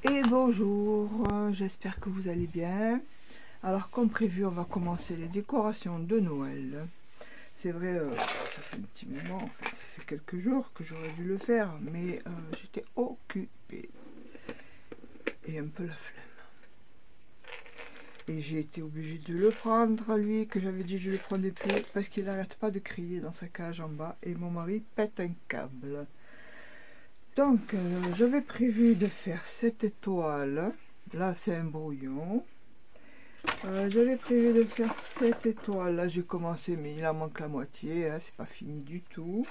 Et bonjour, j'espère que vous allez bien. Alors comme prévu, on va commencer les décorations de Noël. C'est vrai, ça fait un petit moment, en fait, ça fait quelques jours que j'aurais dû le faire, mais j'étais occupée et un peu la flemme. Et j'ai été obligée de le prendre, lui, que j'avais dit je le prenais plus, parce qu'il n'arrête pas de crier dans sa cage en bas, et mon mari pète un câble. Donc, j'avais prévu de faire cette étoile. Là, c'est un brouillon. J'avais prévu de faire cette étoile. Là, j'ai commencé, mais il en manque la moitié. Hein, c'est pas fini du tout.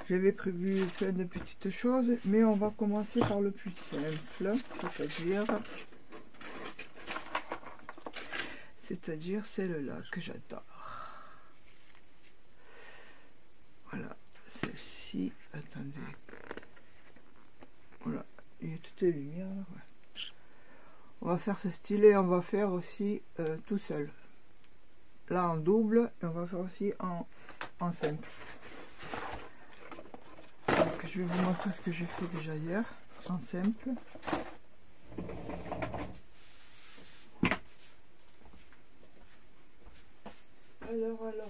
J'avais prévu plein de petites choses, mais on va commencer par le plus simple, c'est-à-dire celle-là que j'adore. Voilà, celle-ci. Attendez. Voilà, il y a toutes les lumières là, ouais. On va faire ce style et on va faire aussi tout seul. Là en double et on va faire aussi en simple. Donc, je vais vous montrer ce que j'ai fait déjà hier en simple. Alors. Là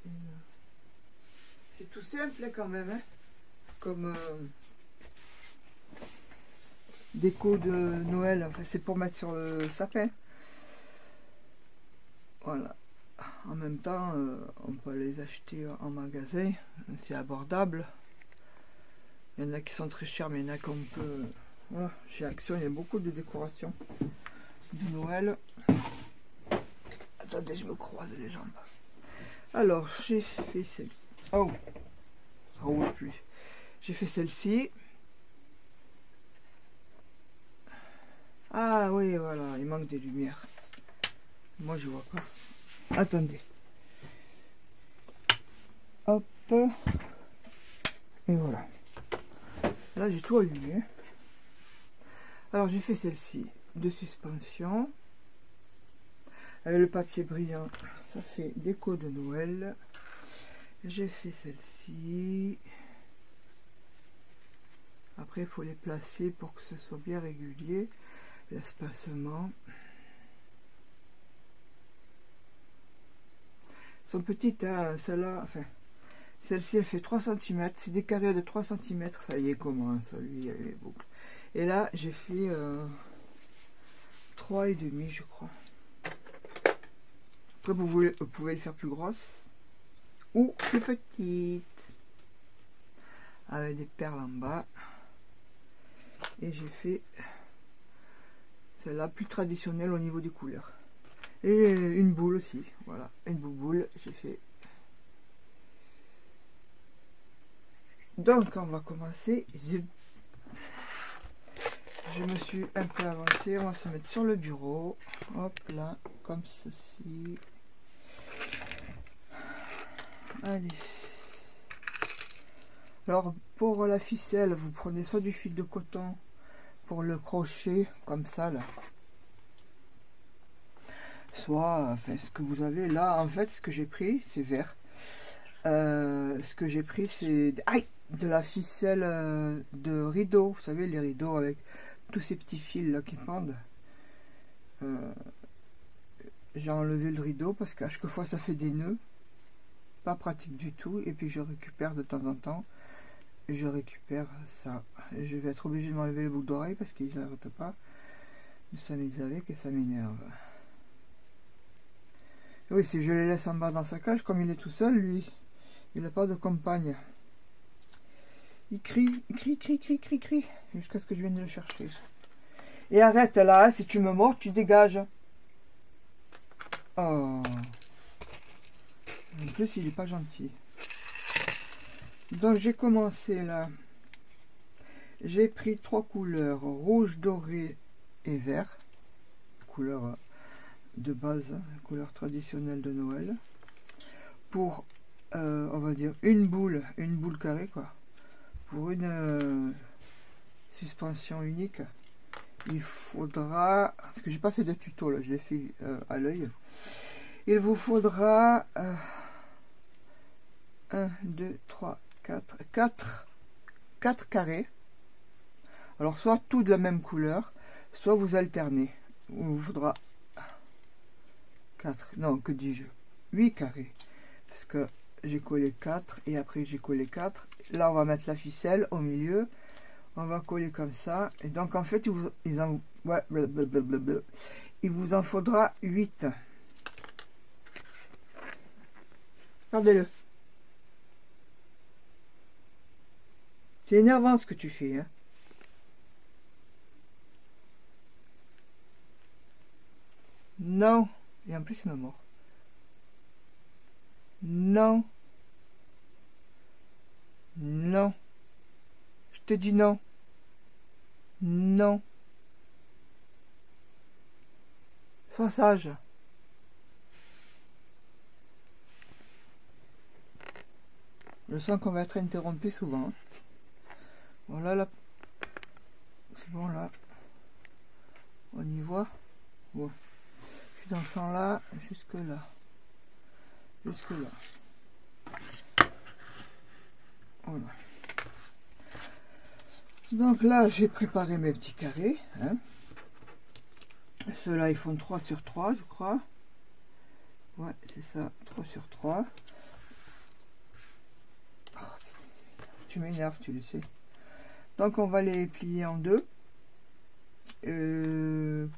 et là. C'est tout simple quand même, hein, comme déco de Noël. Enfin, c'est pour mettre sur le sapin. Voilà. En même temps, on peut les acheter en magasin. C'est abordable. Il y en a qui sont très chers, mais il y en a qu'on peut... Voilà. Chez Action, il y a beaucoup de décorations de Noël. Attendez, je me croise les jambes. Alors, j'ai fait celle... Oh, ça roule plus. J'ai fait celle-ci. Ah oui, voilà, il manque des lumières. Moi, je vois pas. Attendez. Hop. Et voilà. Là, j'ai tout allumé. Alors, j'ai fait celle-ci de suspension. Avec le papier brillant, ça fait déco de Noël. J'ai fait celle-ci. Après, il faut les placer pour que ce soit bien régulier. L'espacement. Elles sont petites, hein, celle-là, enfin, celle-ci elle fait 3 cm, c'est des carrés de 3 cm, ça y est commence, lui, les boucles. Et là, j'ai fait 3,5 je crois. Après, vous pouvez le faire plus grosse ou plus petite, avec des perles en bas. Et j'ai fait celle-là plus traditionnelle au niveau des couleurs. Et une boule aussi, voilà, une boule, j'ai fait. Donc, on va commencer. Je me suis un peu avancée, on va se mettre sur le bureau. Hop là, comme ceci. Allez. Alors, pour la ficelle, vous prenez soit du fil de coton pour le crochet, comme ça, là. Soit, enfin, ce que vous avez là, en fait, ce que j'ai pris, c'est vert. Ce que j'ai pris, c'est de la ficelle de rideau. Vous savez, les rideaux avec tous ces petits fils là qui pendent. J'ai enlevé le rideau parce qu'à chaque fois, ça fait des nœuds. Pas pratique du tout. Et puis, je récupère de temps en temps. Je récupère ça. Je vais être obligé de m'enlever les boucles d'oreilles parce qu'ils n'arrêtent pas de s'amuser avec et ça m'énerve. Oui, si je les laisse en bas dans sa cage, comme il est tout seul, lui, il n'a pas de compagne. Il crie, jusqu'à ce que je vienne le chercher. Et arrête là, si tu me mords, tu dégages. Oh. En plus, il est pas gentil. Donc, j'ai commencé là. J'ai pris 3 couleurs, rouge, doré et vert. Couleur de base, couleur traditionnelle de Noël. Pour, on va dire, une boule carrée, quoi. Pour une suspension unique, il faudra, parce que j'ai pas fait de tuto là, je l'ai fait à l'œil, Il vous faudra 1, 2, 3, 4 carrés. Alors soit tout de la même couleur, soit vous alternez. Il vous faudra 4, non, que dis-je, 8 carrés. Parce que j'ai collé 4 et après j'ai collé 4. Là on va mettre la ficelle au milieu. On va coller comme ça. Et donc en fait il vous en faudra 8. Regardez-le. C'est énervant ce que tu fais, hein. Non. Et en plus il me mord. Non. Non. Je te dis non. Non. Sois sage. Je sens qu'on va être interrompu souvent. Voilà, là. C'est bon, là. On y voit. Ouais. Je suis dans ce champ-là, jusque là. Jusque là. Voilà. Donc là, j'ai préparé mes petits carrés. Hein. Ceux-là, ils font 3 sur 3, je crois. Ouais, c'est ça, 3 sur 3. Oh, tu m'énerves, tu le sais. Donc, on va les plier en deux. De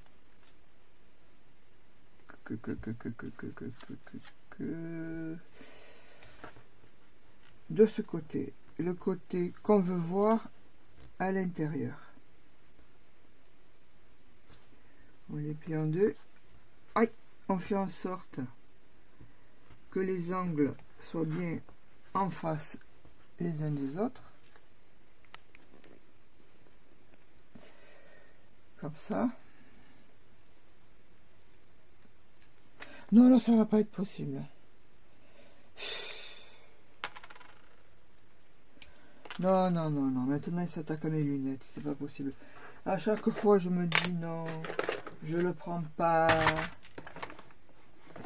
ce côté, le côté qu'on veut voir à l'intérieur. On les plie en deux. Aïe, on fait en sorte que les angles soient bien en face les uns des autres. Comme ça. Non, là, ça va pas être possible. Non, non, non, non. Maintenant, il s'attaque à mes lunettes. C'est pas possible. À chaque fois, je me dis non. Je le prends pas.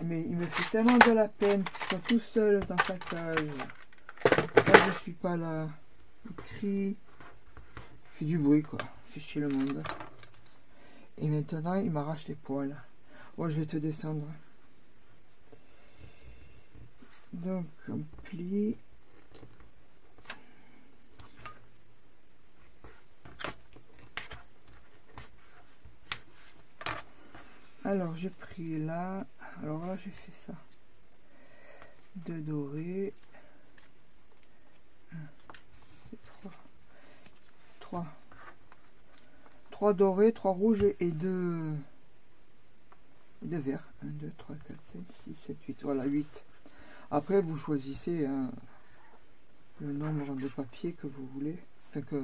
Mais il me fait tellement de la peine qu'il soit tout seul dans sa cage. Là, je suis pas là. Il crie. Il fait du bruit, quoi. Il fait chier le monde. Et maintenant, il m'arrache les poils. Oh, je vais te descendre. Donc, on plie. Alors, j'ai pris là. Alors là, j'ai fait ça. 2 dorés. 1, 2, 3. 3 dorés, 3 rouges et 2 verts. 1, 2, 3, 4, 5, 6, 7, 8. Voilà, 8. Après, vous choisissez hein, le nombre de papiers que vous voulez. Enfin, que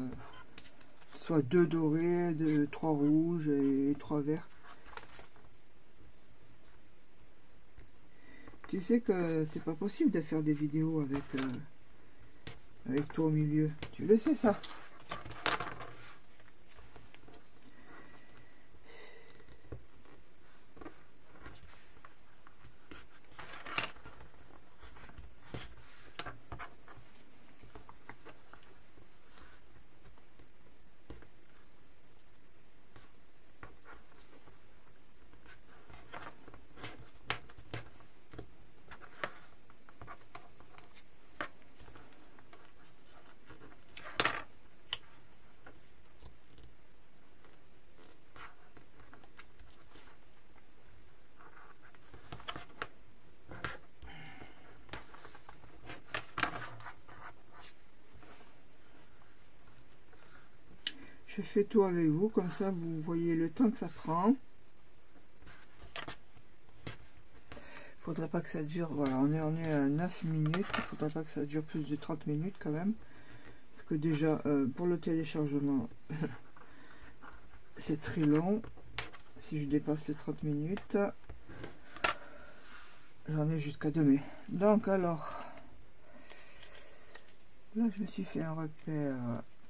ce soit 2 dorés, 3 rouges et 3 verts. Tu sais que c'est pas possible de faire des vidéos avec toi au milieu. Tu le sais ça. Je fais tout avec vous, comme ça vous voyez le temps que ça prend. Faudrait pas que ça dure, voilà, on est à 9 minutes, il faudrait pas que ça dure plus de 30 minutes quand même. Parce que déjà, pour le téléchargement, c'est très long. Si je dépasse les 30 minutes, j'en ai jusqu'à demain. Donc alors, là je me suis fait un repère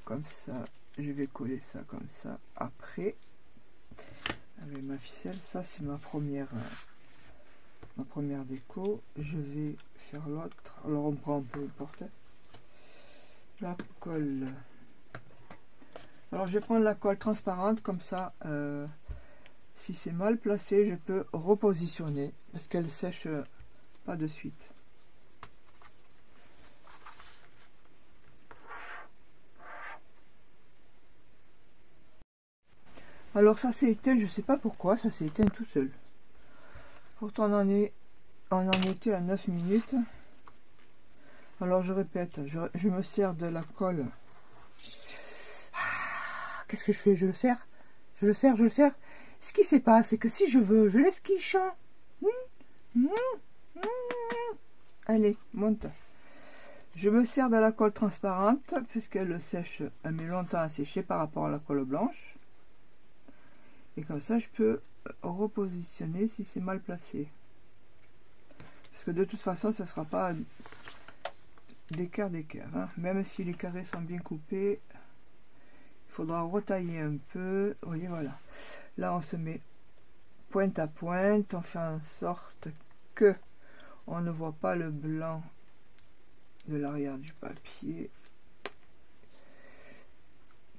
comme ça. Je vais coller ça comme ça après avec ma ficelle. Ça c'est ma première ma première déco. Je vais faire l'autre. Alors on prend un peu importe. La colle. Alors je vais prendre la colle transparente comme ça. Si c'est mal placé, je peux repositionner parce qu'elle sèche pas de suite. Alors ça s'est éteint, je sais pas pourquoi, ça s'est éteint tout seul. Pourtant on en était à 9 minutes. Alors je répète, je me sers de la colle. Qu'est-ce que je fais? Je le serre. Je le serre, je le serre. Ce qui se passe, c'est que si je veux, je laisse quiche. Allez, monte. Je me sers de la colle transparente parce qu'elle sèche, elle met longtemps à sécher par rapport à la colle blanche. Et comme ça, je peux repositionner si c'est mal placé. Parce que de toute façon, ça ne sera pas d'écart d'écart. Hein. Même si les carrés sont bien coupés, il faudra retailler un peu. Vous voyez, voilà. Là, on se met pointe à pointe. On fait en sorte que on ne voit pas le blanc de l'arrière du papier.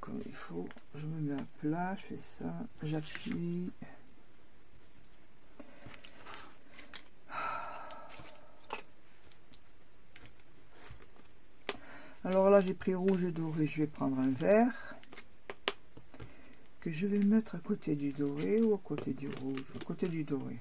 Comme il faut, je me mets à plat, je fais ça, j'appuie. Alors là j'ai pris rouge et doré, je vais prendre un vert que je vais mettre à côté du doré ou à côté du rouge, à côté du doré.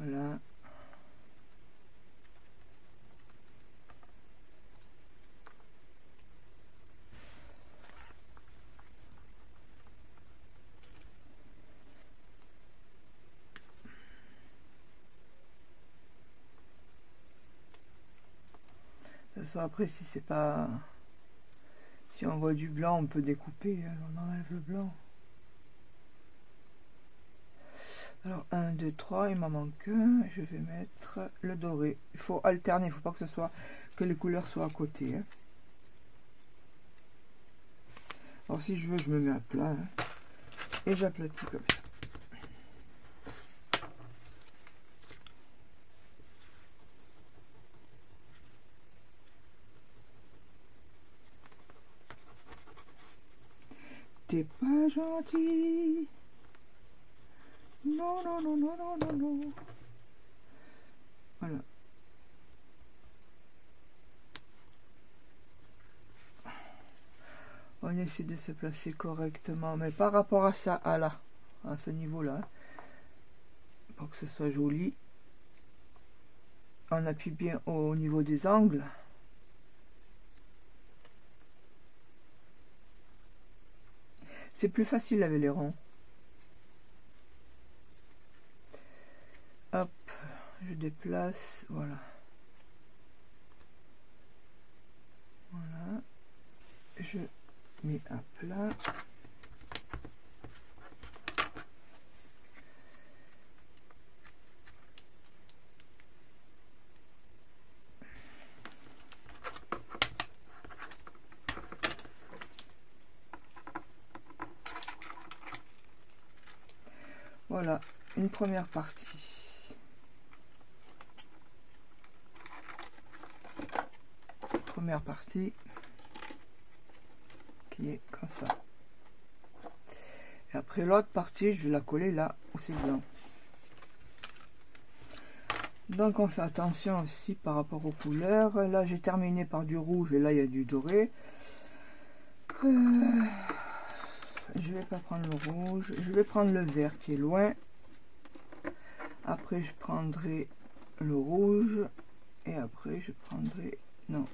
Voilà. Ça, après, si c'est pas... Si on voit du blanc, on peut découper, on enlève le blanc. Alors 1, 2, 3, il m'en manque un, je vais mettre le doré. Il faut alterner, il ne faut pas que ce soit que les couleurs soient à côté. Hein. Alors si je veux, je me mets à plat hein, et j'aplatis comme ça. T'es pas gentil. Non, non, non, non, non, non, non. Voilà. On essaie de se placer correctement, mais par rapport à ça, à là, à ce niveau-là, pour que ce soit joli. On appuie bien au niveau des angles. C'est plus facile avec les ronds. Hop, je déplace, voilà. Voilà. Je mets à plat. Voilà, une première partie. Première partie qui est comme ça. Et après l'autre partie, je vais la coller là où c'est blanc. Donc on fait attention aussi par rapport aux couleurs. Là j'ai terminé par du rouge et là il y a du doré. Je vais pas prendre le rouge, je vais prendre le vert qui est loin. Après je prendrai le rouge et après je prendrai... Non.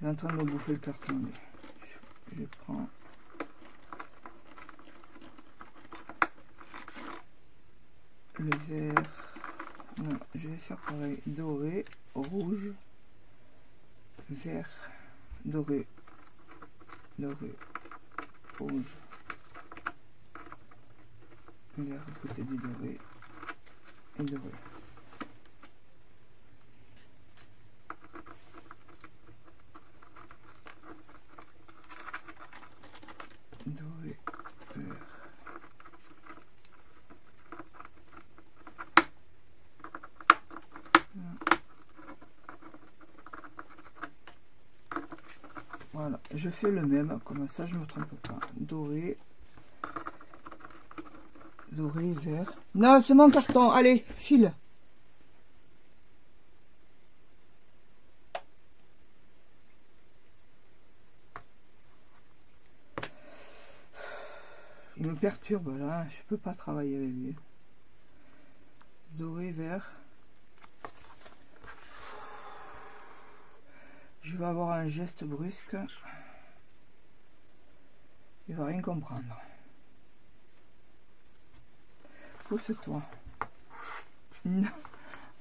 Il est en train de me bouffer le carton. Je prends... le vert. Non, je vais faire pareil. Doré, rouge, vert, doré, doré, rouge. Vert à côté du doré. Et doré. Doré, vert. Voilà, je fais le même, comme ça je me trompe pas. Doré, doré, vert. Non, c'est mon carton, allez, file. Il me perturbe là, je peux pas travailler avec lui. Doré, vert. Je vais avoir un geste brusque. Il va rien comprendre. Pousse-toi. En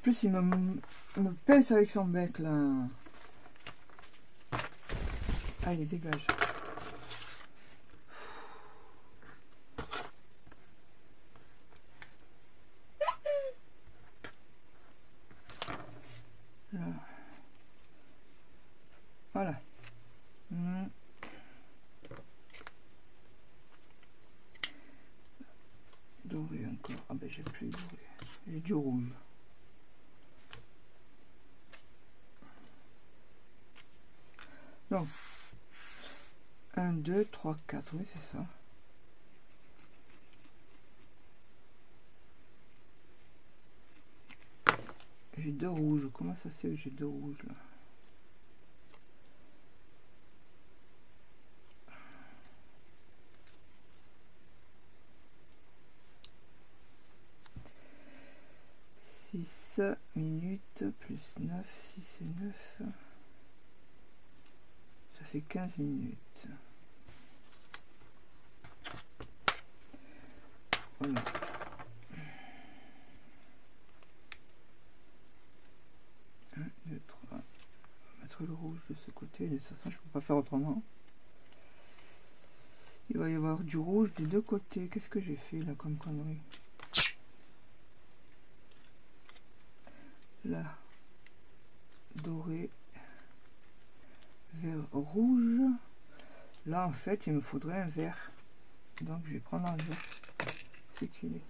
plus, il me pince avec son bec là. Allez, dégage. Là. Voilà. Doré encore. Ah ben j'ai plus doré. J'ai du rouge. Donc 1, 2, 3, 4, oui c'est ça. J'ai deux rouges. Comment ça se fait que j'ai deux rouges là? Minutes plus 9, 6 et 9, ça fait 15 minutes. Voilà. Un, deux, trois. Mettre le rouge de ce côté, de toute façon je peux pas faire autrement. Il va y avoir du rouge des deux côtés. Qu'est-ce que j'ai fait là comme connerie? Là, doré, vert, rouge. Là en fait il me faudrait un vert, donc je vais prendre un vert. C'est qu'il est.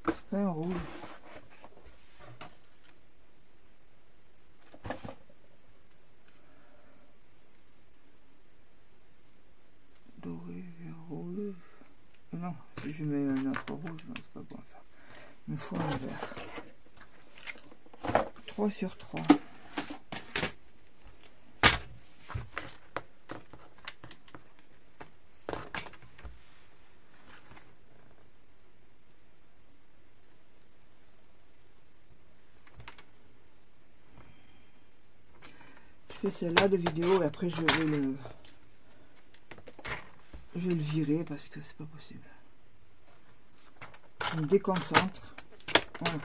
C'est pas un rouge. Doré, vert, rouge. Non, si je mets un autre rouge, non, c'est pas bon ça. Il me faut un vert. 3 sur 3. Je fais celle-là de vidéo et après je vais le virer parce que c'est pas possible. Je me déconcentre. Voilà.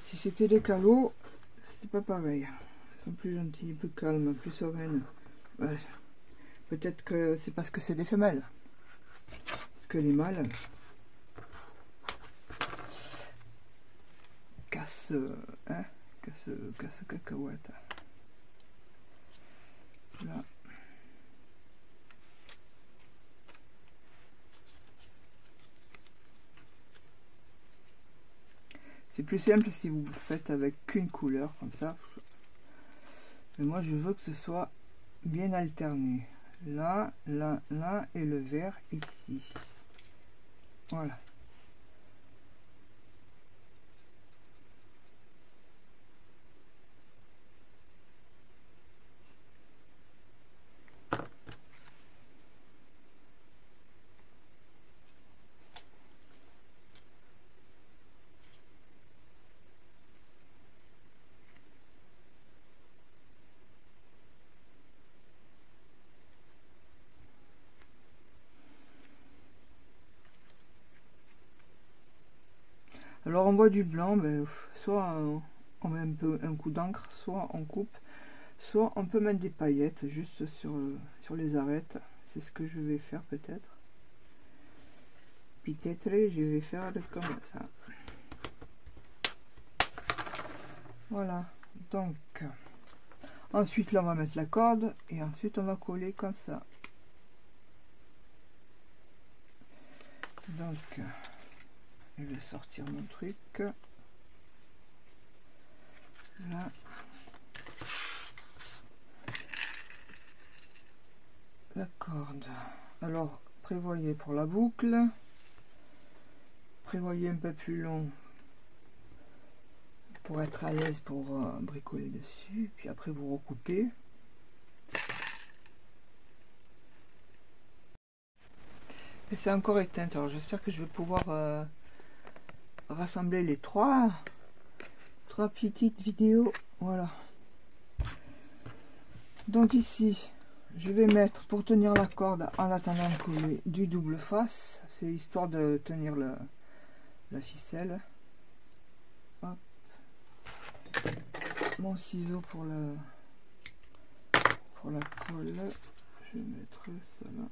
Si c'était des calots, c'était pas pareil. Ils sont plus gentils, plus calmes, plus sereines. Ouais. Peut-être que c'est parce que c'est des femelles. Parce que les mâles cassent, hein, cassent cacahuètes. Là. C'est plus simple si vous faites avec qu'une couleur comme ça. Mais moi je veux que ce soit bien alterné. Là, là, là et le vert ici. Voilà. Alors on voit du blanc, mais soit on met un coup d'encre, soit on coupe, soit on peut mettre des paillettes juste sur les arêtes. C'est ce que je vais faire peut-être. Peut-être je vais faire comme ça. Voilà, donc ensuite là on va mettre la corde et ensuite on va coller comme ça. Donc je vais sortir mon truc là, la corde. Alors prévoyez pour la boucle, prévoyez un peu plus long pour être à l'aise pour bricoler dessus, puis après vous recoupez. Et c'est encore éteint, alors j'espère que je vais pouvoir rassembler les trois petites vidéos. Voilà, donc ici je vais mettre pour tenir la corde en attendant de coller du double face, c'est histoire de tenir la ficelle. Hop. Mon ciseau pour la colle, je vais mettre ça là.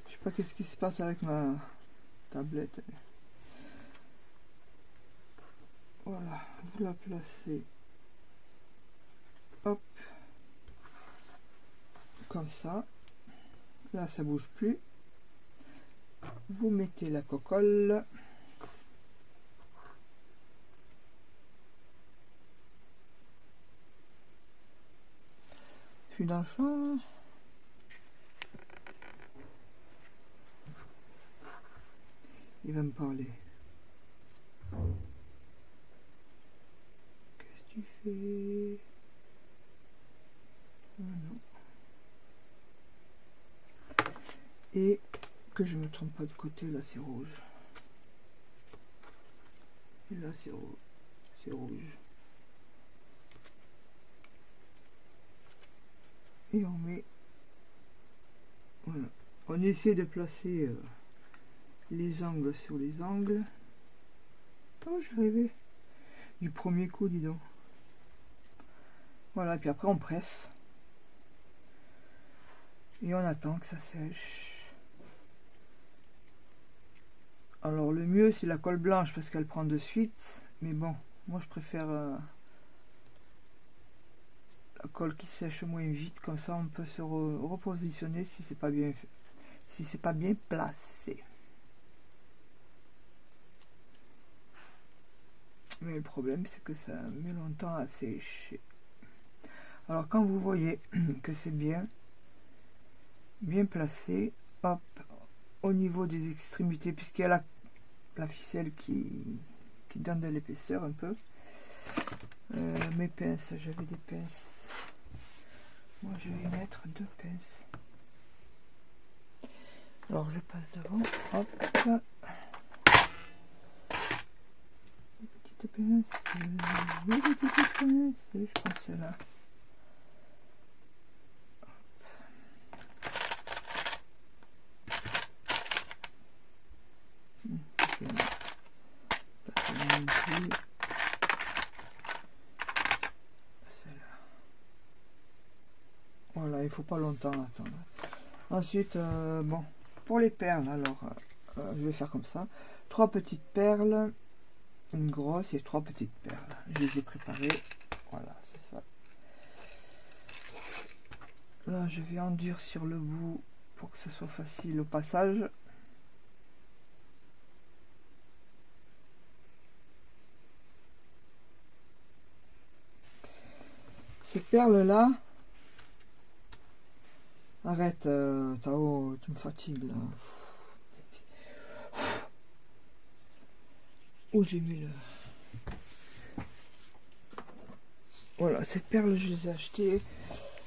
Je sais pas qu'est-ce qui se passe avec ma tablette. Voilà, vous la placez, hop, comme ça. Là ça bouge plus. Vous mettez la cocolle. Je suis dans le champ. Il va me parler. Qu'est-ce que tu fais? Ah non. Et que je me trompe pas de côté, là c'est rouge. Et là c'est rouge. Et on met, voilà, on essaie de placer les angles sur les angles. Oh, je rêvais du premier coup, dis donc. Voilà, et puis après on presse et on attend que ça sèche. Alors le mieux c'est la colle blanche parce qu'elle prend de suite, mais bon, moi je préfère la colle qui sèche moins vite, comme ça on peut se repositionner si c'est pas bien fait, si c'est pas bien placé. Mais le problème c'est que ça met longtemps à sécher. Alors quand vous voyez que c'est bien placé, hop, au niveau des extrémités, puisqu'il y a la ficelle qui donne de l'épaisseur un peu. Mes pinces, j'avais des pinces. Moi je vais mettre 2 pinces. Alors je passe devant, hop, les petites pinces, je pense celle-là. Voilà, il faut pas longtemps attendre. Ensuite, bon, pour les perles, alors je vais faire comme ça. 3 petites perles, une grosse et 3 petites perles. Je les ai préparées. Voilà, c'est ça. Là, je vais enduire sur le bout pour que ce soit facile au passage. Ces perles-là, arrête, Tao, tu me fatigues là. Où j'ai mis le... Voilà, ces perles, je les ai achetées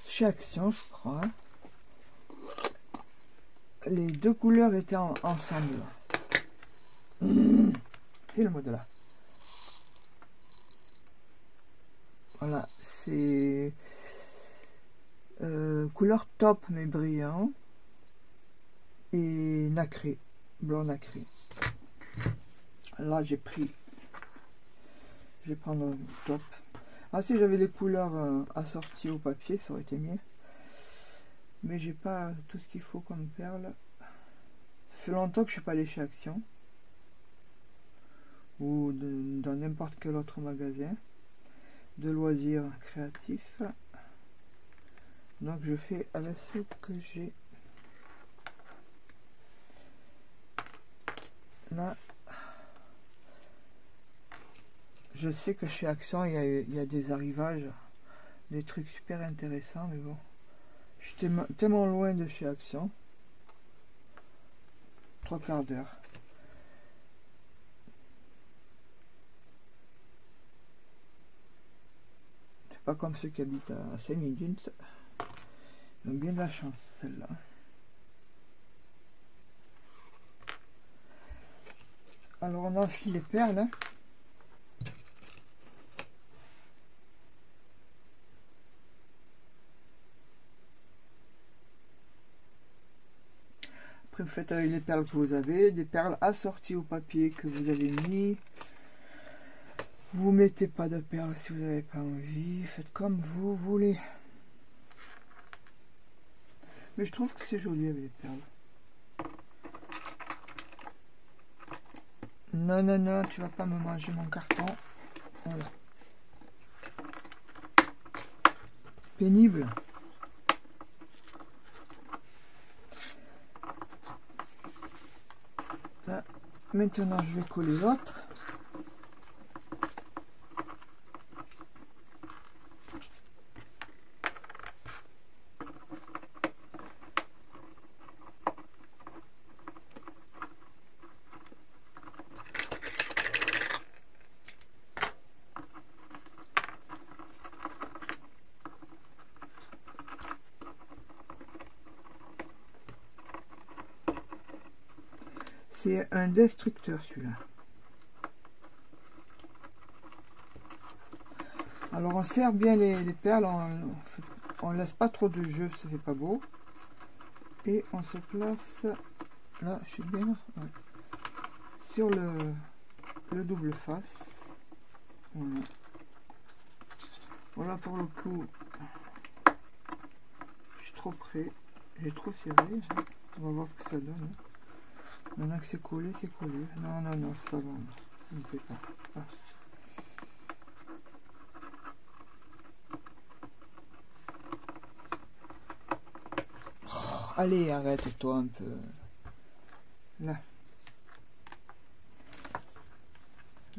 chez Action, je crois. Les 2 couleurs étaient ensemble. C'est le mode là. Voilà, c'est couleur top mais brillant. et nacré, blanc nacré. Là j'ai pris, je vais prendre un top. Ah, si j'avais les couleurs assorties au papier, ça aurait été mieux. Mais j'ai pas tout ce qu'il faut comme perles. Ça fait longtemps que je suis pas allé chez Action ou dans n'importe quel autre magasin de loisirs créatifs. Donc je fais avec ce que j'ai. Là, je sais que chez Action il y a des arrivages, des trucs super intéressants, mais bon, je suis tellement loin de chez Action. 3/4 d'heure. C'est pas comme ceux qui habitent à 5 minutes. Ils ont bien de la chance, celle-là. Alors on enfile les perles. Hein. Après vous faites avec les perles que vous avez, des perles assorties au papier que vous avez mis. Vous mettez pas de perles si vous n'avez pas envie, faites comme vous voulez. Mais je trouve que c'est joli avec les perles. Non, non, non, tu vas pas me manger mon carton. Voilà. Pénible. Là, maintenant, je vais coller l'autre. C'est un destructeur celui-là. Alors on serre bien les perles, on laisse pas trop de jeu, ça fait pas beau. Et on se place là, je suis bien ouais, sur le double face. Voilà. Voilà pour le coup. Je suis trop près, j'ai trop serré. On va voir ce que ça donne. Maintenant que c'est collé, c'est collé. Non, non, non, c'est pas bon. On ne fait pas. Ah. Oh, allez, arrête-toi un peu. Là.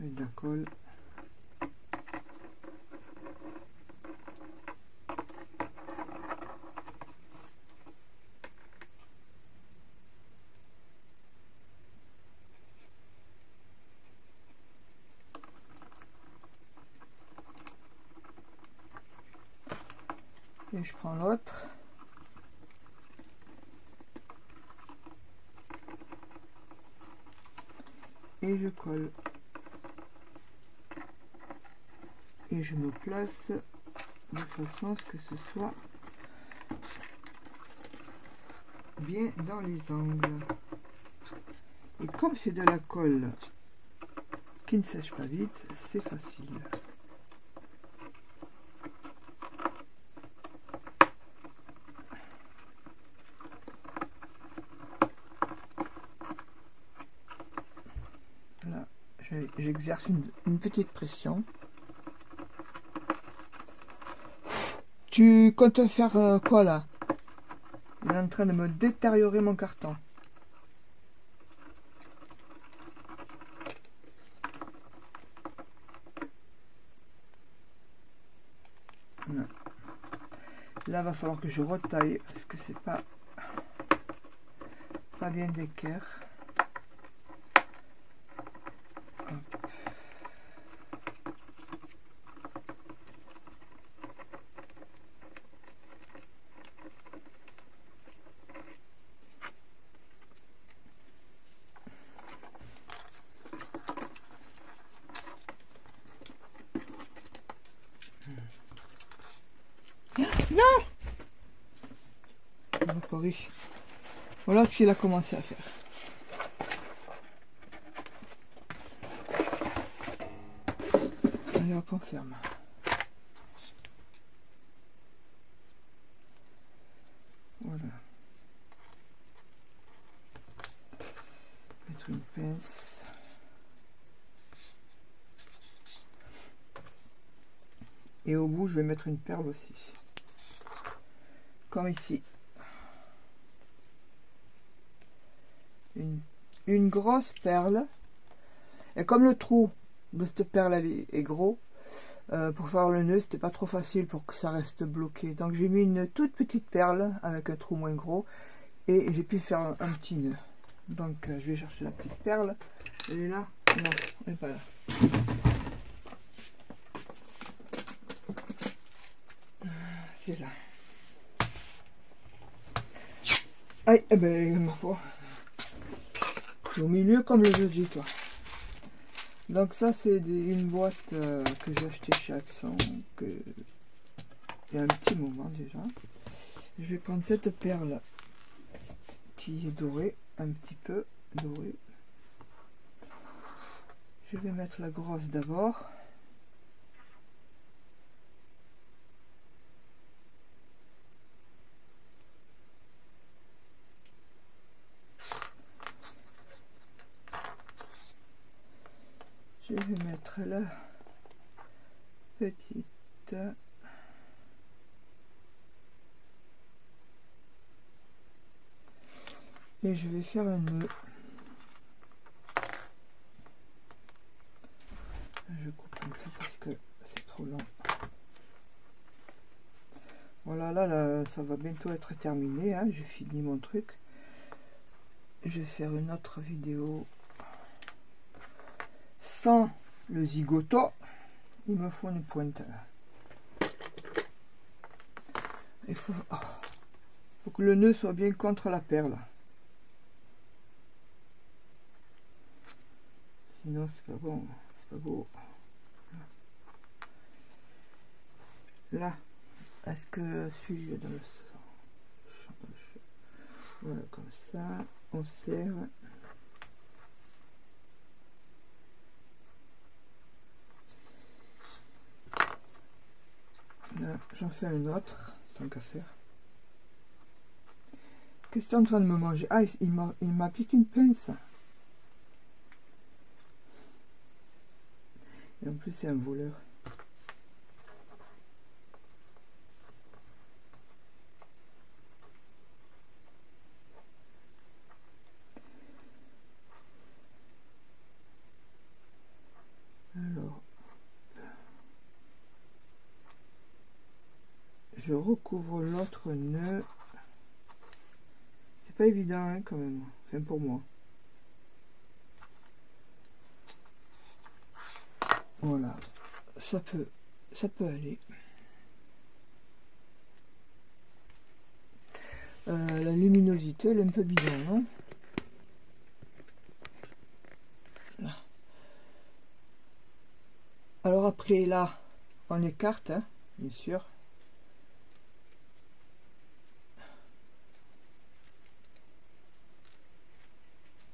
Et de la colle. Et je prends l'autre. Et je colle. Et je me place de façon à ce que ce soit bien dans les angles. Et comme c'est de la colle qui ne sèche pas vite, c'est facile. Là, j'exerce une petite pression. Tu comptes faire quoi là? Il est en train de me détériorer mon carton. Non. Là, va falloir que je retaille parce que c'est pas bien d'équerre. Non! Paris. Voilà ce qu'il a commencé à faire. Allez hop, on ferme. Voilà. Mettre une pince. Et au bout, je vais mettre une perle aussi. Comme ici. Une grosse perle. Et comme le trou de cette perle est gros, pour faire le nœud, c'était pas trop facile pour que ça reste bloqué. Donc j'ai mis une toute petite perle avec un trou moins gros. Et j'ai pu faire un petit nœud. Donc je vais chercher la petite perle. Elle est là? Non, elle n'est pas là. C'est là. Aïe, eh ben, ma foi. C'est au milieu comme le jeudi, toi. Donc ça, c'est une boîte que j'ai achetée chez Accent. Il y a un petit moment déjà. Je vais prendre cette perle qui est dorée, un petit peu dorée. Je vais mettre la grosse d'abord. Je vais mettre la petite. Et je vais faire un nœud. Je coupe un peu parce que c'est trop long. Voilà, là, ça va bientôt être terminé. Hein, j'ai fini mon truc. Je vais faire une autre vidéo sans le zigoto. Il me faut une pointe. Il faut que le nœud soit bien contre la perle. Sinon, c'est pas bon. C'est pas beau. Là, est-ce que suis-je dans le sang? Voilà, comme ça. On serre. Là, j'en fais un autre, tant qu'à faire. Qu'est-ce que tu es en train de me manger? Ah, il m'a piqué une pince. Et en plus, c'est un voleur. Alors, je recouvre l'autre nœud. C'est pas évident, hein, quand même. Enfin, pour moi. Voilà, ça peut aller. La luminosité, elle est un peu bidon, non? Là. Alors après, là, on écarte, hein, bien sûr.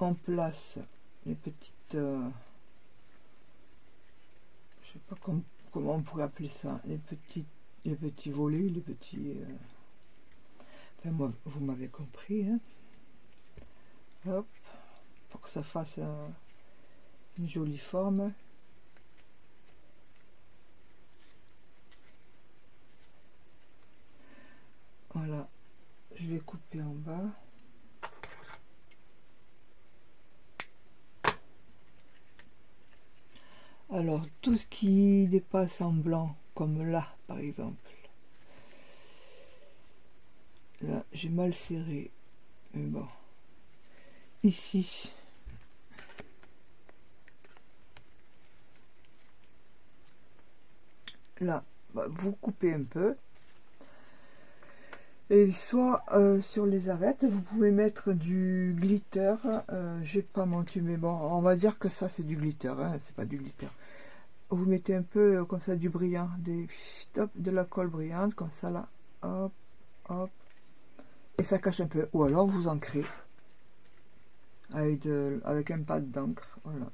On place les petites... je sais pas comment on pourrait appeler ça. Les petits volets, les petits... Enfin, moi, vous m'avez compris, hein. Hop, pour que ça fasse une jolie forme. Voilà, je vais couper en bas. Alors, tout ce qui dépasse en blanc, comme là, par exemple. Là, j'ai mal serré. Mais bon. Ici. Là, bah, vous coupez un peu. Et soit sur les arêtes, vous pouvez mettre du glitter. J'ai pas menti, mais bon, on va dire que ça c'est du glitter, hein, c'est pas du glitter. Vous mettez un peu comme ça du brillant, de la colle brillante, comme ça là, hop, hop, et ça cache un peu. Ou alors vous ancrez avec un pad d'encre. Voilà.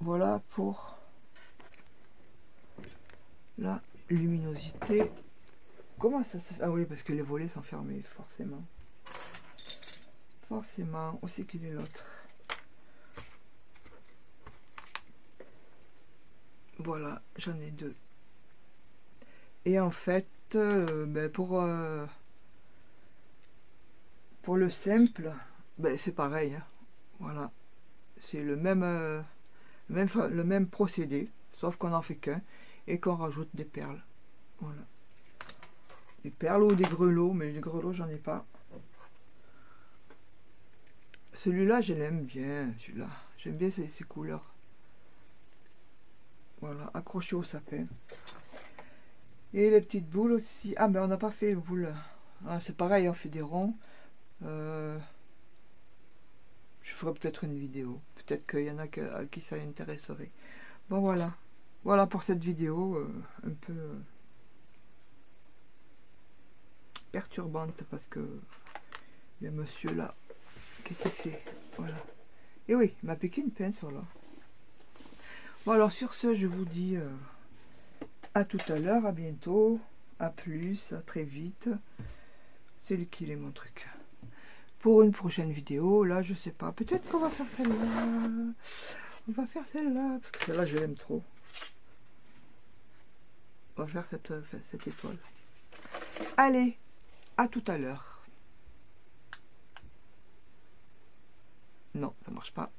Voilà pour la luminosité. Comment ça se fait? Ah oui, parce que les volets sont fermés, forcément. Forcément. Où c'est qu'il est l'autre? Voilà, j'en ai deux. Et en fait, ben pour le simple, ben c'est pareil. Hein. Voilà. C'est le même procédé, sauf qu'on n'en fait qu'un et qu'on rajoute des perles. Voilà. Des perles ou des grelots, mais les grelots, j'en ai pas. Celui-là, je l'aime bien, celui-là. J'aime bien ces couleurs. Voilà, accroché au sapin. Et les petites boules aussi. Ah, mais on n'a pas fait les boules. Ah, c'est pareil, on fait des ronds. Je ferai peut-être une vidéo. Peut-être qu'il y en a à qui ça intéresserait. Bon, voilà. Voilà pour cette vidéo un peu perturbante parce que le monsieur là, qu'est-ce qu'il fait? Voilà. Et oui, il m'a piqué une pince là. Bon, alors sur ce, je vous dis à tout à l'heure, à bientôt, à plus, à très vite. C'est lui qui est mon truc. Pour une prochaine vidéo, là, je sais pas. Peut-être qu'on va faire celle-là. On va faire celle-là, parce que celle-là, je l'aime trop. On va faire cette étoile. Allez, à tout à l'heure. Non, ça marche pas.